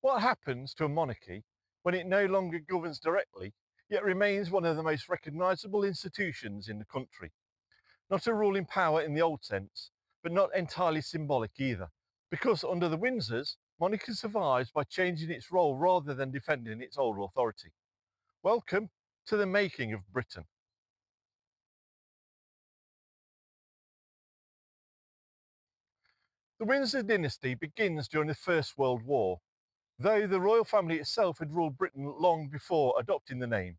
What happens to a monarchy when it no longer governs directly, yet remains one of the most recognisable institutions in the country? Not a ruling power in the old sense, but not entirely symbolic either, because under the Windsors, monarchy survives by changing its role rather than defending its old authority. Welcome to the making of Britain. The Windsor dynasty begins during the First World War, though the royal family itself had ruled Britain long before adopting the name.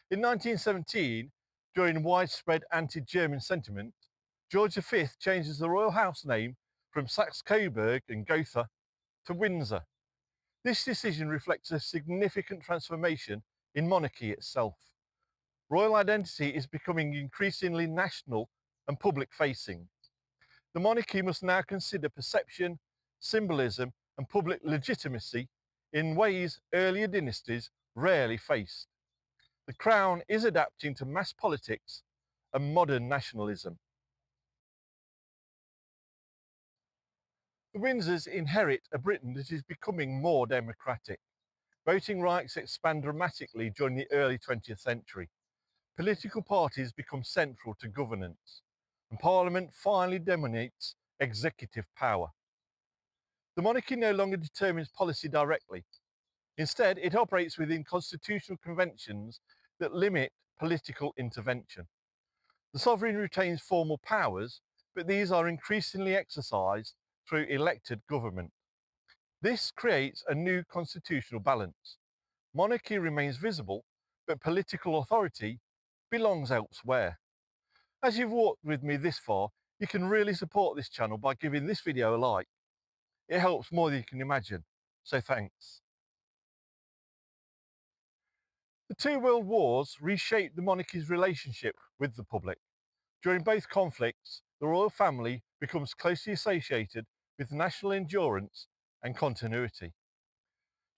In 1917, during widespread anti-German sentiment, George V changes the royal house name from Saxe-Coburg and Gotha to Windsor. This decision reflects a significant transformation in monarchy itself. Royal identity is becoming increasingly national and public-facing. The monarchy must now consider perception, symbolism, and public legitimacy in ways earlier dynasties rarely faced. The Crown is adapting to mass politics and modern nationalism. The Windsors inherit a Britain that is becoming more democratic. Voting rights expand dramatically during the early 20th century. Political parties become central to governance, and Parliament finally dominates executive power. The monarchy no longer determines policy directly. Instead, it operates within constitutional conventions that limit political intervention. The sovereign retains formal powers, but these are increasingly exercised through elected government. This creates a new constitutional balance. Monarchy remains visible, but political authority belongs elsewhere. As you've walked with me this far, you can really support this channel by giving this video a like. It helps more than you can imagine, so thanks. The two world wars reshaped the monarchy's relationship with the public. During both conflicts, the royal family becomes closely associated with national endurance and continuity.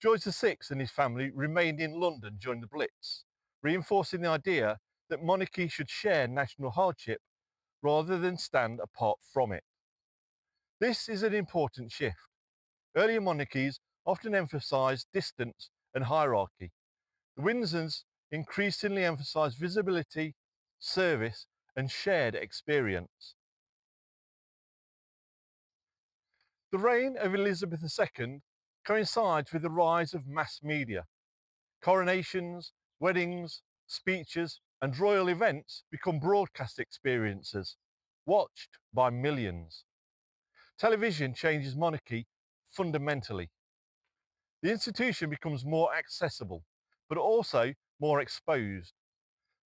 George VI and his family remained in London during the Blitz, reinforcing the idea that monarchy should share national hardship rather than stand apart from it. This is an important shift. Earlier monarchies often emphasised distance and hierarchy. The Windsors increasingly emphasise visibility, service, and shared experience. The reign of Elizabeth II coincides with the rise of mass media. Coronations, weddings, speeches, and royal events become broadcast experiences, watched by millions. Television changes monarchy fundamentally. The institution becomes more accessible, but also more exposed.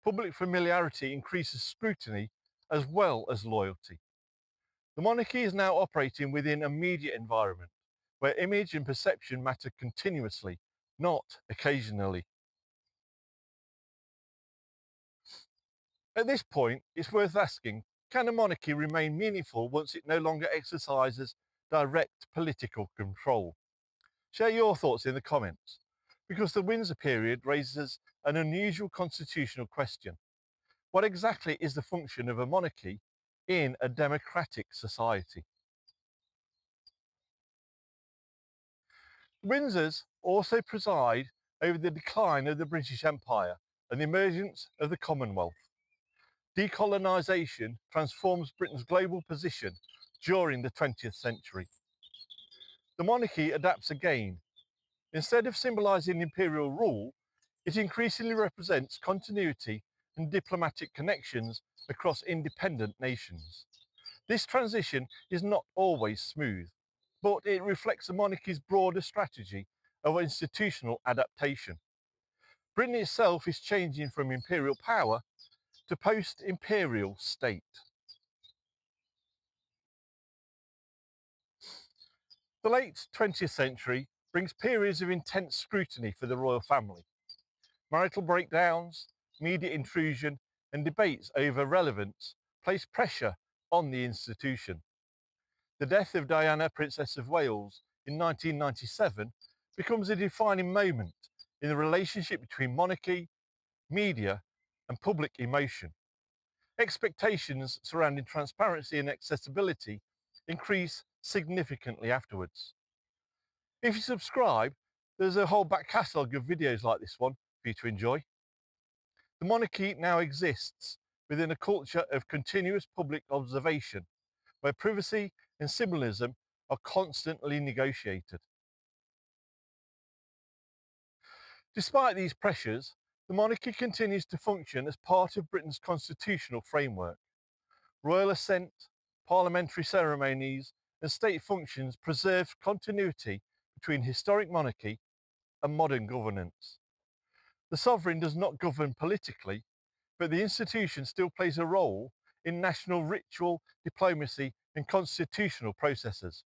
Public familiarity increases scrutiny as well as loyalty. The monarchy is now operating within a media environment where image and perception matter continuously, not occasionally. At this point, it's worth asking, can a monarchy remain meaningful once it no longer exercises direct political control? Share your thoughts in the comments, because the Windsor period raises an unusual constitutional question. What exactly is the function of a monarchy in a democratic society? The Windsors also preside over the decline of the British Empire and the emergence of the Commonwealth. Decolonisation transforms Britain's global position during the 20th century. The monarchy adapts again. Instead of symbolising imperial rule, it increasingly represents continuity and diplomatic connections across independent nations. This transition is not always smooth, but it reflects the monarchy's broader strategy of institutional adaptation. Britain itself is changing from imperial power to post-imperial state. The late 20th century brings periods of intense scrutiny for the royal family. Marital breakdowns, media intrusion, and debates over relevance place pressure on the institution. The death of Diana, Princess of Wales, in 1997 becomes a defining moment in the relationship between monarchy, media, and public emotion. Expectations surrounding transparency and accessibility increase significantly afterwards. If you subscribe, There's a whole back catalogue of videos like this one for you to enjoy. The monarchy now exists within a culture of continuous public observation, where privacy and symbolism are constantly negotiated. Despite these pressures, the monarchy continues to function as part of Britain's constitutional framework. Royal assent, parliamentary ceremonies and state functions preserve continuity between historic monarchy and modern governance. The sovereign does not govern politically, but the institution still plays a role in national ritual, diplomacy and constitutional processes.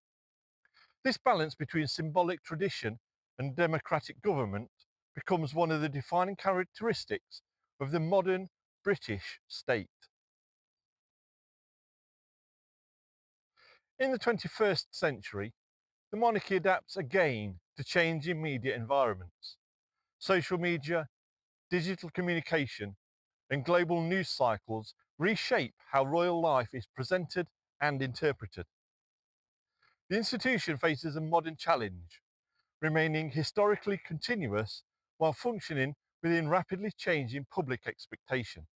This balance between symbolic tradition and democratic government becomes one of the defining characteristics of the modern British state. In the 21st century, the monarchy adapts again to changing media environments. Social media, digital communication, and global news cycles reshape how royal life is presented and interpreted. The institution faces a modern challenge, remaining historically continuous while functioning within rapidly changing public expectation.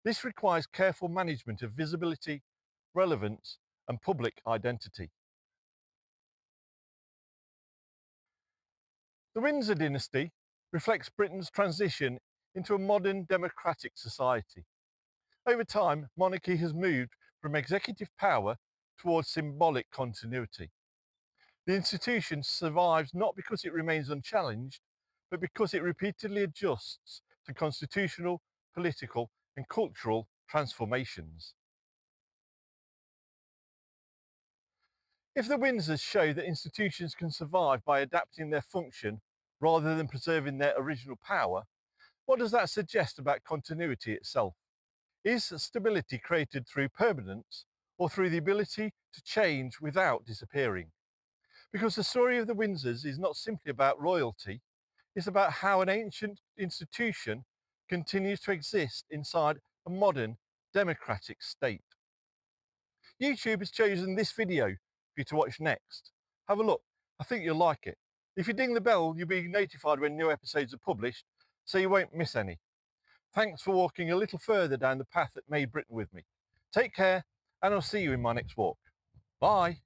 This requires careful management of visibility, relevance, and public identity. The Windsor dynasty reflects Britain's transition into a modern democratic society. Over time, monarchy has moved from executive power towards symbolic continuity. The institution survives not because it remains unchallenged, but because it repeatedly adjusts to constitutional, political, and cultural transformations. If the Windsors show that institutions can survive by adapting their function rather than preserving their original power, what does that suggest about continuity itself? Is stability created through permanence or through the ability to change without disappearing? Because the story of the Windsors is not simply about royalty, it's about how an ancient institution continues to exist inside a modern democratic state. YouTube has chosen this video for you to watch next. Have a look, I think you'll like it. If you ding the bell, you'll be notified when new episodes are published, so you won't miss any. Thanks for walking a little further down the path that made Britain with me. Take care, and I'll see you in my next walk. Bye.